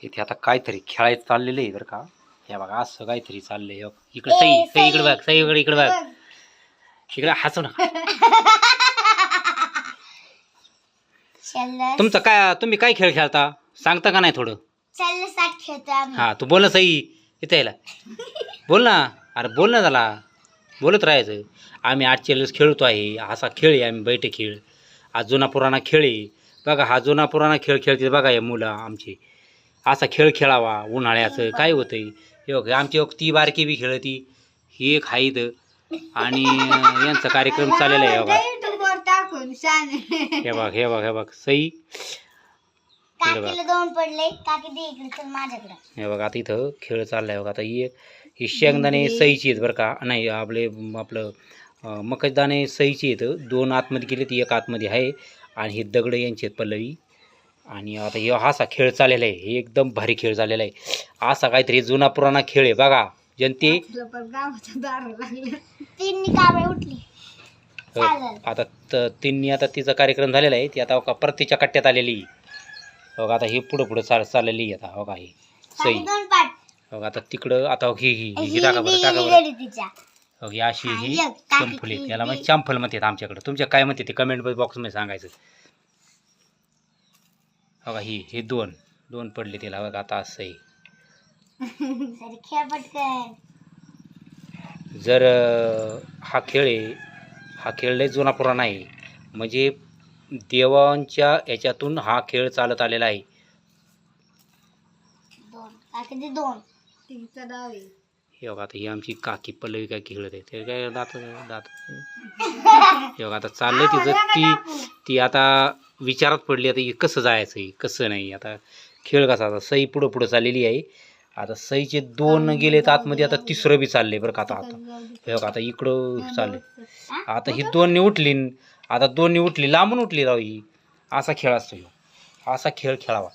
इथे आता काहीतरी खेळायचं चाललेलं आहे बरं का. हे बघा असं काहीतरी चाललंय. इकडे सई सई इकडे बघ, सई इकडे बघ, इकडे हसू नका. तुमचं काय, तुम्ही काय खेळ खेळता सांगता का नाही थोडं. हा तू बोल ना सई, इथे यायला बोल ना. अरे बोल ना झाला, बोलत राहायचं. आम्ही 8 चॅलेंज खेळतो आहे. असा खेळ आहे आम्ही बैठे खेळ. हा जुना पुराणा खेळ आहे बघा. हा जुना पुराणा खेळ खेळते बघा या मुलं आमची. असा खेळ खेळावा उन्हाळ्याचं. काय होतंय हे बघ, आमची ती बारकी बी खेळती, ही एक हाईत आणि यांचा कार्यक्रम चाललेला आहे बघा. हे बघ हे बघ हे बघ सई हे बघा. आता इथं खेळ चाललाय बघा. आता ही शेंगदाणे सईची आहेत बरं का. नाही आपलं मकजदाणे सईची आहेत. 2 आतमध्ये गेलेत, 1 आतमध्ये आहे आणि हे दगड यांचे आहेत पल्लवी. आणि आता हे असा खेळ चाललेला आहे. हे एकदम भारी खेळ झालेला आहे. असा काहीतरी जुना पुराणा खेळ आहे बघा जनते. आता तिन्ही आता तिचा कार्यक्रम झालेला आहे. ती आता परतीच्या कट्ट्यात आलेली बघा. आता हे पुढं पुढं चाललेली आता बघा. ही सई बघा. आता तिकडं आता ही टाका बरं, टाका बरं. ही अशी ही चंफुली, याला म्हणजे चांफल म्हणतात आमच्याकडं. तुमच्या काय म्हणते ते कमेंट बॉक्समध्ये सांगायचं बघा. हे दोन पडले तिला बघा. आता असं आहे. जर हा खेळ आहे, हा खेळ लय जुना पुराणा आहे. म्हणजे देवांच्या याच्यातून हा खेळ चालत आलेला आहे. हे बघा. आता ही आमची काकी पल्लवी काय खेळत आहे ते काय दात हे बघा. आता चाललंय तिचं. ती आता विचारात पडली आता कसं जायचं कसं नाही. आता खेळ कसा, आता सई पुढं पुढं चाललेली आहे. आता सईचे 2 गेलेत आतमध्ये, आता 3रं बी चाललंय बरं का. आता हे बघा. आता इकडं चाललंय. आता ही 2 उठली, आता 2 उठली, लांबून उठली राव ही. असा खेळ असतो ह्यो. असा खेळ खेळावा.